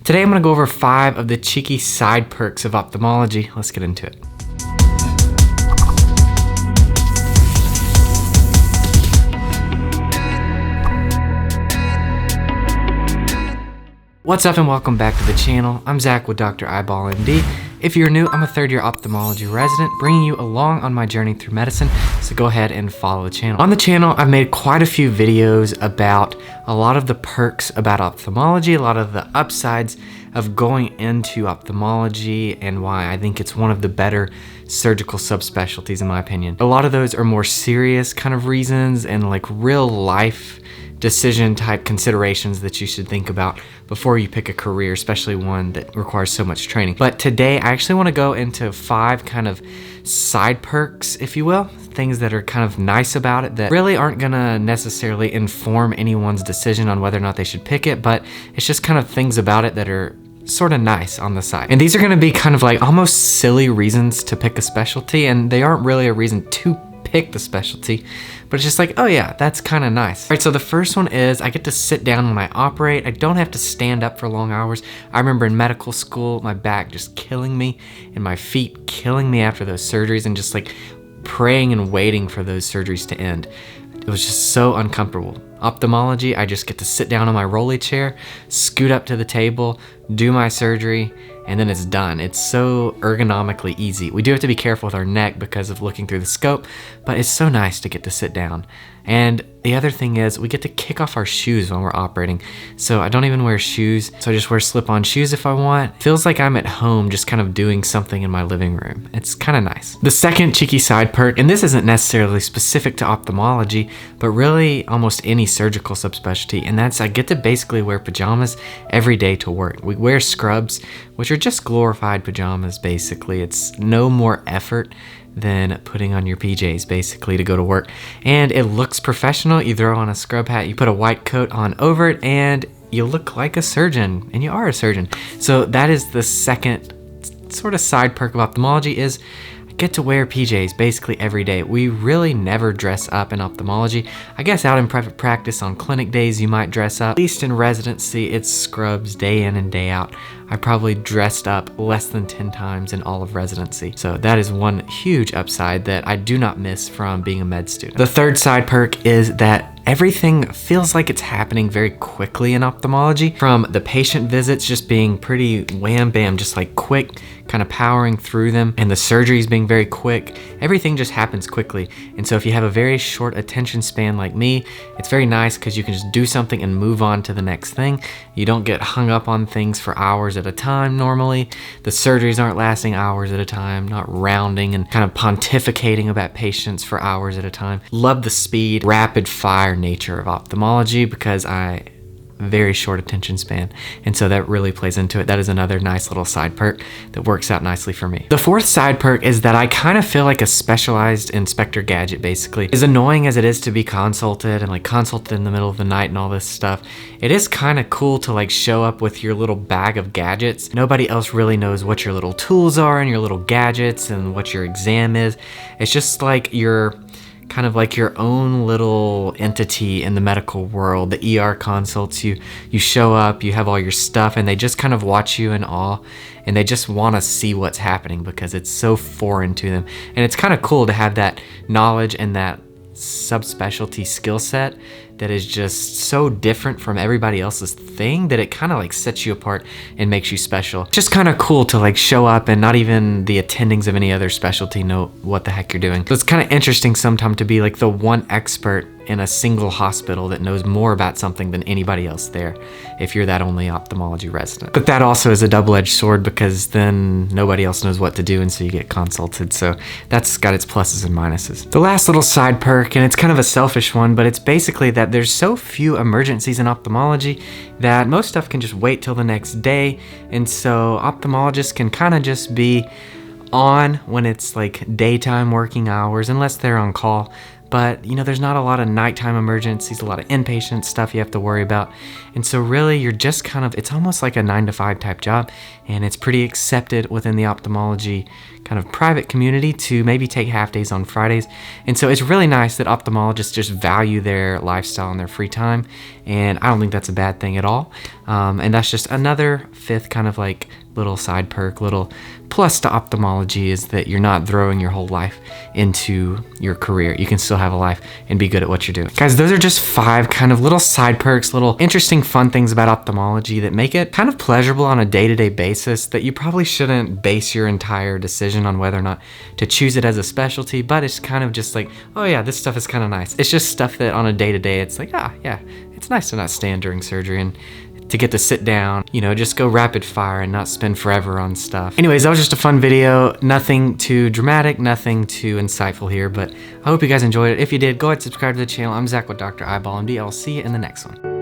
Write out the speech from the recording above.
Today I'm gonna go over 5 of the cheeky side perks of ophthalmology. Let's get into it. What's up and welcome back to the channel. I'm Zach with Dr. Eyeball MD. If you're new, I'm a third-year ophthalmology resident, bringing you along on my journey through medicine, so go ahead and follow the channel. On the channel, I've made quite a few videos about a lot of the perks about ophthalmology, a lot of the upsides of going into ophthalmology, and why I think it's one of the better surgical subspecialties in my opinion. A lot of those are more serious kind of reasons and like real life decision type considerations that you should think about before you pick a career, especially one that requires so much training. But today I actually want to go into 5 kind of side perks, if you will, things that are kind of nice about it that really aren't gonna necessarily inform anyone's decision on whether or not they should pick it, but it's just kind of things about it that are sort of nice on the side. And these are gonna be kind of like almost silly reasons to pick a specialty, and they aren't really a reason to pick the specialty, but it's just like, oh yeah, that's kind of nice. All right, so the first one is I get to sit down when I operate. I don't have to stand up for long hours. I remember in medical school, my back just killing me and my feet killing me after those surgeries, and just like praying and waiting for those surgeries to end. It was just so uncomfortable. Ophthalmology, I just get to sit down on my rolly chair, scoot up to the table, do my surgery, and then it's done. It's so ergonomically easy. We do have to be careful with our neck because of looking through the scope, but it's so nice to get to sit down. And the other thing is we get to kick off our shoes when we're operating. So I don't even wear shoes. So I just wear slip-on shoes if I want. Feels like I'm at home just kind of doing something in my living room. It's kind of nice. The second cheeky side perk, and this isn't necessarily specific to ophthalmology, but really almost any surgical subspecialty, and that's I get to basically wear pajamas every day to work. We wear scrubs, which are just glorified pajamas basically. It's no more effort than putting on your PJs basically to go to work, and it looks professional. You throw on a scrub hat, you put a white coat on over it, and you look like a surgeon, and you are a surgeon. So that is the second sort of side perk of ophthalmology, is I get to wear PJs basically every day. We really never dress up in ophthalmology. I guess out in private practice on clinic days you might dress up. At least in residency, it's scrubs day in and day out. I probably dressed up less than 10 times in all of residency. So that is one huge upside that I do not miss from being a med student. The third side perk is that everything feels like it's happening very quickly in ophthalmology, from the patient visits just being pretty wham bam, just like quick, kind of powering through them, and the surgeries being very quick. Everything just happens quickly. And so if you have a very short attention span like me, it's very nice because you can just do something and move on to the next thing. You don't get hung up on things for hours at a time normally. The surgeries aren't lasting hours at a time, not rounding and kind of pontificating about patients for hours at a time. Love the speed, rapid fire nature of ophthalmology because I very short attention span, and so that really plays into it. That is another nice little side perk that works out nicely for me. The fourth side perk is that I kind of feel like a specialized Inspector Gadget basically. As annoying as it is to be consulted and like consulted in the middle of the night and all this stuff, it is kind of cool to like show up with your little bag of gadgets. Nobody else really knows what your little tools are and your little gadgets and what your exam is. It's just like your kind of like your own little entity in the medical world. The ER consults, you show up, you have all your stuff, and they just kind of watch you in awe, and they just want to see what's happening because it's so foreign to them. And it's kind of cool to have that knowledge and that subspecialty skill set that is just so different from everybody else's thing that it kind of like sets you apart and makes you special. Just kind of cool to like show up and not even the attendings of any other specialty know what the heck you're doing. So it's kind of interesting sometimes to be like the one expert in a single hospital that knows more about something than anybody else there, if you're that only ophthalmology resident. But that also is a double-edged sword because then nobody else knows what to do, and so you get consulted. So that's got its pluses and minuses. The last little side perk, and it's kind of a selfish one, but it's basically that there's so few emergencies in ophthalmology that most stuff can just wait till the next day, and so ophthalmologists can kind of just be on when it's like daytime working hours, unless they're on call. but you know, there's not a lot of nighttime emergencies, a lot of inpatient stuff you have to worry about. And so really you're just kind of, it's almost like a 9-to-5 type job, and it's pretty accepted within the ophthalmology kind of private community to maybe take half days on Fridays. And so it's really nice that ophthalmologists just value their lifestyle and their free time, and I don't think that's a bad thing at all. And that's just another fifth kind of like little side perk, little plus to ophthalmology, is that you're not throwing your whole life into your career. You can still have a life and be good at what you're doing. Guys, those are just 5 kind of little side perks, little interesting fun things about ophthalmology that make it kind of pleasurable on a day-to-day basis, that you probably shouldn't base your entire decision on whether or not to choose it as a specialty, but it's kind of just like, oh yeah, this stuff is kind of nice. It's just stuff that on a day-to-day, it's like, ah, yeah, it's nice to not stand during surgery and to get to sit down, you know, just go rapid fire and not spend forever on stuff. Anyways, that was just a fun video. Nothing too dramatic, nothing too insightful here, but I hope you guys enjoyed it. If you did, go ahead and subscribe to the channel. I'm Zach with Dr. Eyeball MD. I'll see you in the next one.